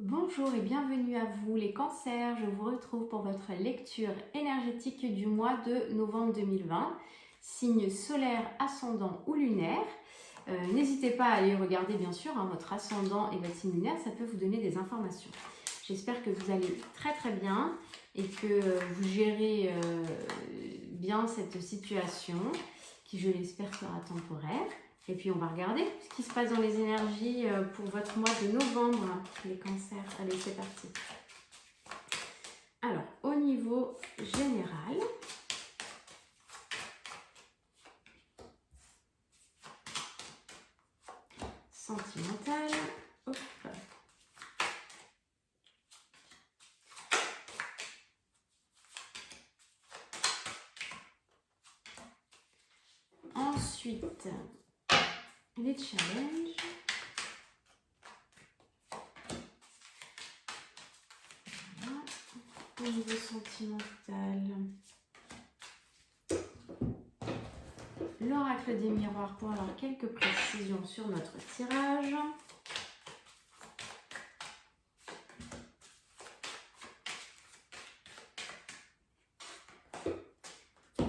Bonjour et bienvenue à vous les cancers, je vous retrouve pour votre lecture énergétique du mois de novembre 2020, signe solaire, ascendant ou lunaire. N'hésitez pas à aller regarder bien sûr votre ascendant et votre signe lunaire, ça peut vous donner des informations. J'espère que vous allez très bien et que vous gérez bien cette situation qui, je l'espère, sera temporaire. Et puis on va regarder ce qui se passe dans les énergies pour votre mois de novembre, les cancers. Allez, c'est parti. Alors, au niveau général, sentimental, hop. Ensuite, les challenges. Voilà. Au niveau sentimental, l'oracle des miroirs pour avoir quelques précisions sur notre tirage.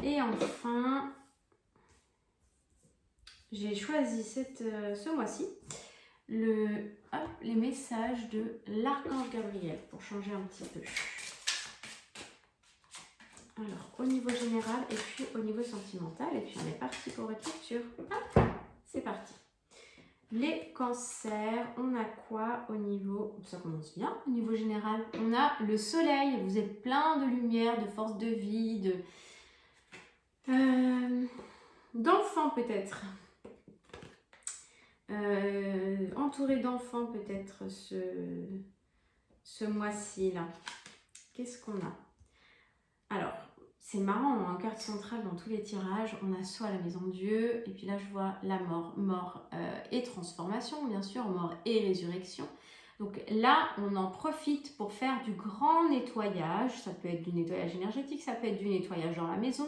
Et enfin, j'ai choisi ce mois-ci les messages de l'archange Gabriel pour changer un petit peu. Alors, au niveau général et puis au niveau sentimental. Et puis, on est parti pour votre lecture. C'est parti. Les cancers, on a quoi au niveau... Ça commence bien. Au niveau général, on a le soleil. Vous êtes plein de lumière, de force de vie, d'enfants peut-être. Entouré d'enfants peut-être ce mois-ci là. Qu'est-ce qu'on a? Alors, c'est marrant, en carte centrale dans tous les tirages, on a soit la maison de Dieu, et puis là je vois la mort et transformation, bien sûr, mort et résurrection. Donc là, on en profite pour faire du grand nettoyage. Ça peut être du nettoyage énergétique, ça peut être du nettoyage dans la maison,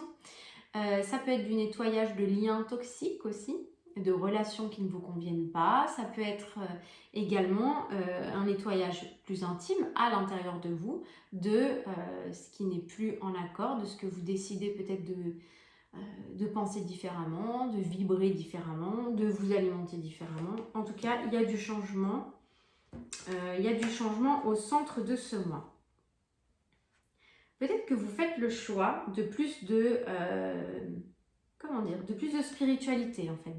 ça peut être du nettoyage de liens toxiques aussi, de relations qui ne vous conviennent pas. Ça peut être également un nettoyage plus intime à l'intérieur de vous, de ce qui n'est plus en accord, de ce que vous décidez peut-être de penser différemment, de vibrer différemment, de vous alimenter différemment. En tout cas, il y a du changement. Il y a du changement au centre de ce mois. Peut-être que vous faites le choix de plus de... de plus de spiritualité en fait,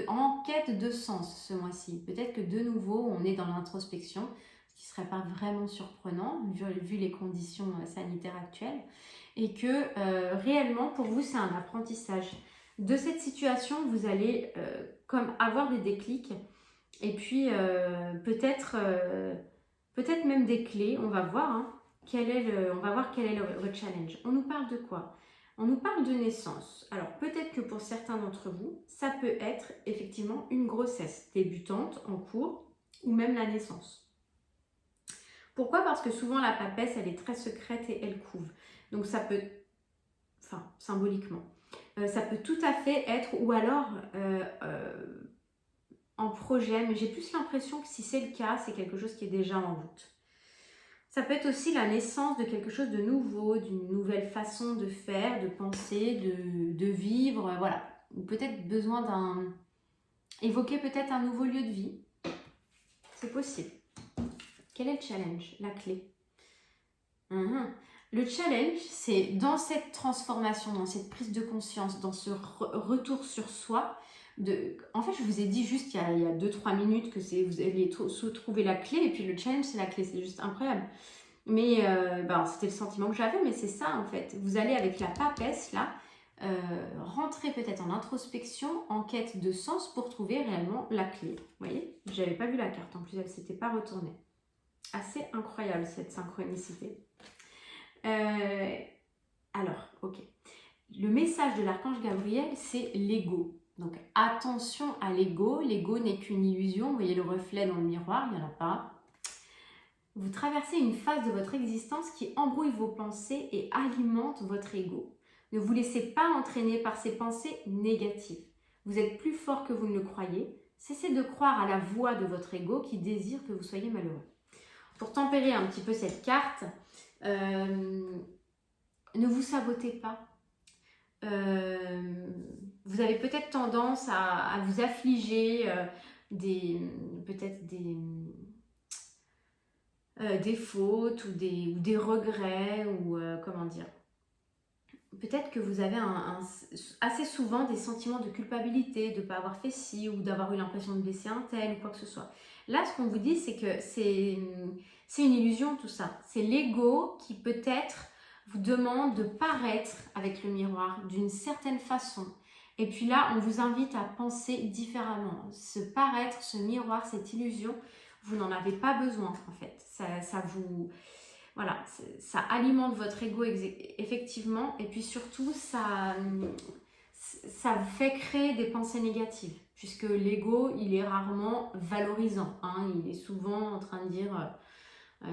en quête de sens ce mois-ci. Peut-être que de nouveau on est dans l'introspection, ce qui ne serait pas vraiment surprenant vu les conditions sanitaires actuelles, et que réellement pour vous c'est un apprentissage. De cette situation vous allez comme avoir des déclics, et puis peut-être même des clés. On va voir quel est votre challenge. On nous parle de quoi? On nous parle de naissance. Alors peut-être que pour certains d'entre vous, ça peut être effectivement une grossesse débutante, en cours, ou même la naissance. Pourquoi? Parce que souvent la papesse, elle est très secrète et elle couve. Donc ça peut, symboliquement, ça peut tout à fait être, ou alors en projet, mais j'ai plus l'impression que si c'est le cas, c'est quelque chose qui est déjà en route. Ça peut être aussi la naissance de quelque chose de nouveau, d'une nouvelle façon de faire, de penser, de vivre, voilà. Ou peut-être besoin évoquer peut-être un nouveau lieu de vie. C'est possible. Quel est le challenge? La clé. Le challenge, c'est dans cette transformation, dans cette prise de conscience, dans ce retour sur soi. En fait, je vous ai dit juste il y a 2-3 minutes que vous alliez trouver la clé, et puis le challenge, c'est la clé. C'est juste incroyable. Mais c'était le sentiment que j'avais, mais c'est ça en fait. Vous allez avec la papesse là, rentrer peut-être en introspection, en quête de sens pour trouver réellement la clé. Vous voyez, j'avais pas vu la carte en plus, elle s'était pas retournée. Assez incroyable cette synchronicité. Alors, ok. Le message de l'archange Gabriel, c'est l'ego. Donc attention à l'ego. L'ego n'est qu'une illusion. Vous voyez le reflet dans le miroir, il n'y en a pas. Vous traversez une phase de votre existence qui embrouille vos pensées et alimente votre ego. Ne vous laissez pas entraîner par ces pensées négatives. Vous êtes plus fort que vous ne le croyez. Cessez de croire à la voix de votre ego qui désire que vous soyez malheureux. pour tempérer un petit peu cette carte, ne vous sabotez pas. Vous avez peut-être tendance à vous affliger peut-être des fautes ou des regrets ou comment dire. Peut-être que vous avez assez souvent des sentiments de culpabilité, de ne pas avoir fait ci ou d'avoir eu l'impression de blesser un tel ou quoi que ce soit. Là, ce qu'on vous dit, c'est que c'est une illusion tout ça. C'est l'ego qui peut-être vous demande de paraître avec le miroir d'une certaine façon. Et puis là, on vous invite à penser différemment. Ce paraître, ce miroir, cette illusion, vous n'en avez pas besoin en fait. Ça vous... Voilà, ça alimente votre ego effectivement, et puis surtout, ça vous fait créer des pensées négatives, puisque l'ego, il est rarement valorisant, hein, il est souvent en train de dire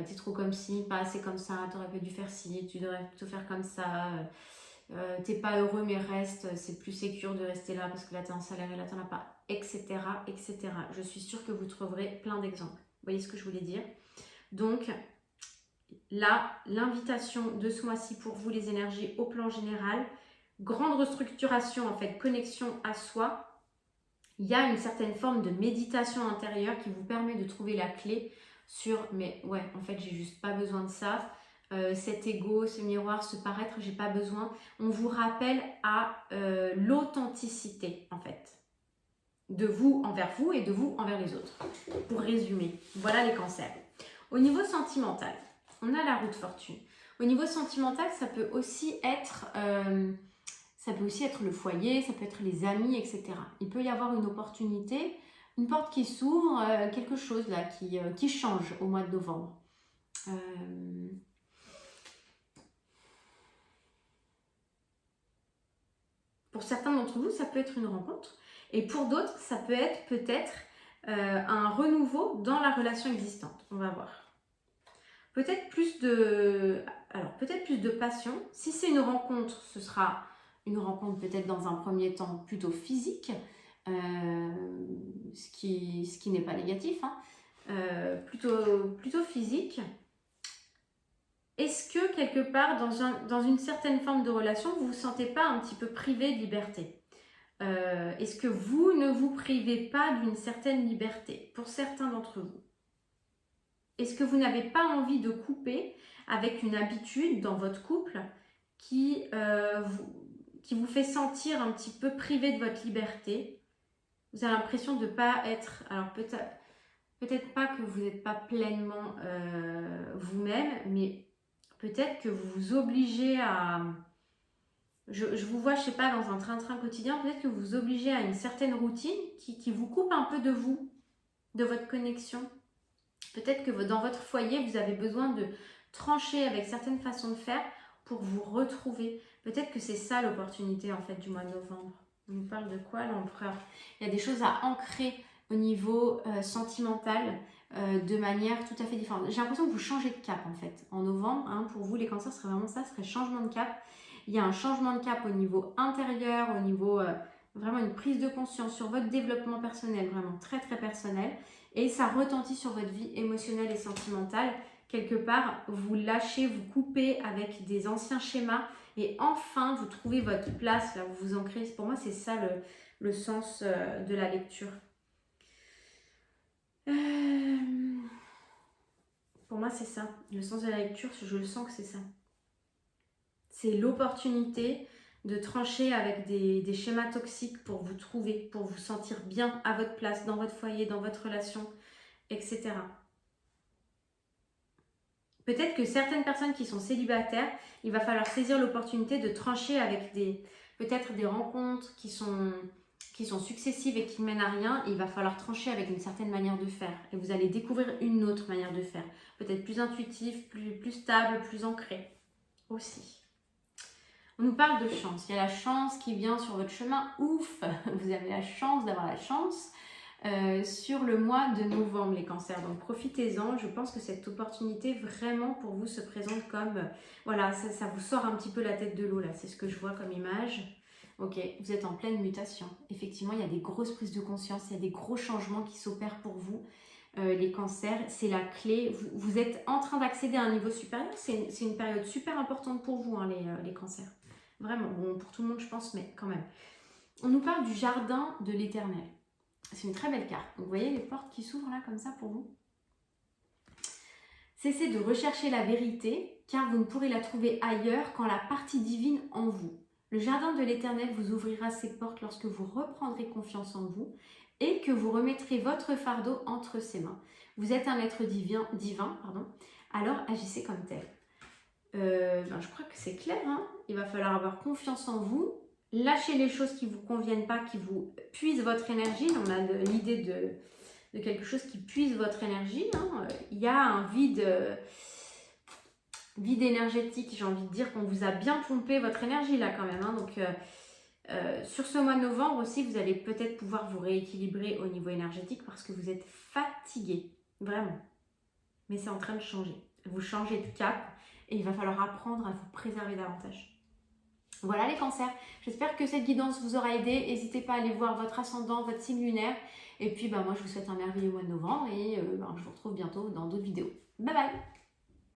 t'es trop comme ci, pas assez comme ça, t'aurais pas dû faire ci, tu devrais plutôt faire comme ça, t'es pas heureux mais reste, c'est plus sécure de rester là parce que là t'as un salaire et là t'en as pas, etc., etc. Je suis sûre que vous trouverez plein d'exemples. Vous voyez ce que je voulais dire? Donc, là, l'invitation de ce mois-ci pour vous, les énergies au plan général, grande restructuration, en fait, connexion à soi. Il y a une certaine forme de méditation intérieure qui vous permet de trouver la clé sur, mais ouais, en fait, j'ai juste pas besoin de ça. Cet ego, ce miroir, ce paraître, j'ai pas besoin. On vous rappelle à l'authenticité, en fait, de vous envers vous et de vous envers les autres. Pour résumer, voilà les cancers. Au niveau sentimental, on a la roue de fortune. Au niveau sentimental, ça peut aussi être le foyer, ça peut être les amis, etc. Il peut y avoir une opportunité, une porte qui s'ouvre, quelque chose là qui change au mois de novembre. Pour certains d'entre vous, ça peut être une rencontre. Et pour d'autres, ça peut être peut-être un renouveau dans la relation existante. On va voir. Peut-être plus de passion. Si c'est une rencontre, ce sera une rencontre peut-être dans un premier temps plutôt physique, ce qui n'est pas négatif, hein, plutôt physique. Est-ce que quelque part, dans une certaine forme de relation, vous ne vous sentez pas un petit peu privé de liberté? Est-ce que vous ne vous privez pas d'une certaine liberté pour certains d'entre vous? Est-ce que vous n'avez pas envie de couper avec une habitude dans votre couple qui vous fait sentir un petit peu privé de votre liberté? Vous avez l'impression de ne pas être... Alors peut-être pas que vous n'êtes pas pleinement vous-même, mais peut-être que vous vous obligez à... Je vous vois, je sais pas, dans un train-train quotidien, peut-être que vous vous obligez à une certaine routine qui vous coupe un peu de vous, de votre connexion. Peut-être que dans votre foyer, vous avez besoin de trancher avec certaines façons de faire pour vous retrouver. Peut-être que c'est ça l'opportunité en fait du mois de novembre. On nous parle de quoi l'empereur? Il y a des choses à ancrer au niveau sentimental de manière tout à fait différente. J'ai l'impression que vous changez de cap en fait. En novembre, hein, pour vous les cancers, ce serait vraiment ça, ce serait changement de cap. Il y a un changement de cap au niveau intérieur, au niveau vraiment une prise de conscience sur votre développement personnel, vraiment très très personnel. Et ça retentit sur votre vie émotionnelle et sentimentale. Quelque part, vous lâchez, vous coupez avec des anciens schémas et enfin, vous trouvez votre place, là, vous vous ancrez. Pour moi, c'est ça le sens de la lecture. Pour moi, c'est ça. Le sens de la lecture, je le sens que c'est ça. C'est l'opportunité de trancher avec des schémas toxiques pour vous trouver, pour vous sentir bien à votre place, dans votre foyer, dans votre relation, etc. Peut-être que certaines personnes qui sont célibataires, il va falloir saisir l'opportunité de trancher avec peut-être des rencontres qui sont successives et qui mènent à rien. Il va falloir trancher avec une certaine manière de faire. Et vous allez découvrir une autre manière de faire. Peut-être plus intuitive, plus stable, plus ancrée aussi. On nous parle de chance. Il y a la chance qui vient sur votre chemin. Ouf, vous avez la chance d'avoir la chance sur le mois de novembre, les cancers. Donc profitez-en. Je pense que cette opportunité vraiment pour vous se présente comme... voilà, ça vous sort un petit peu la tête de l'eau là. C'est ce que je vois comme image. Ok, vous êtes en pleine mutation. Effectivement, il y a des grosses prises de conscience. Il y a des gros changements qui s'opèrent pour vous. les cancers, c'est la clé. Vous êtes en train d'accéder à un niveau supérieur. C'est une période super importante pour vous, hein, les cancers. Vraiment, bon, pour tout le monde, je pense, mais quand même. On nous parle du jardin de l'Éternel. C'est une très belle carte. Donc, vous voyez les portes qui s'ouvrent là, comme ça, pour vous. Cessez de rechercher la vérité, car vous ne pourrez la trouver ailleurs qu'en la partie divine en vous. Le jardin de l'Éternel vous ouvrira ses portes lorsque vous reprendrez confiance en vous et que vous remettrez votre fardeau entre ses mains. Vous êtes un être divin, alors agissez comme tel. Je crois que c'est clair, hein. Il va falloir avoir confiance en vous, lâcher les choses qui ne vous conviennent pas, qui vous puisent votre énergie. On a l'idée de quelque chose qui puise votre énergie. Hein. Il y a un vide énergétique, j'ai envie de dire, qu'on vous a bien pompé votre énergie là quand même. Hein. Donc, sur ce mois de novembre aussi, vous allez peut-être pouvoir vous rééquilibrer au niveau énergétique parce que vous êtes fatigué, vraiment. Mais c'est en train de changer. Vous changez de cap et il va falloir apprendre à vous préserver davantage. Voilà les cancers, j'espère que cette guidance vous aura aidé. N'hésitez pas à aller voir votre ascendant, votre signe lunaire. Et puis moi je vous souhaite un merveilleux mois de novembre et je vous retrouve bientôt dans d'autres vidéos. Bye bye.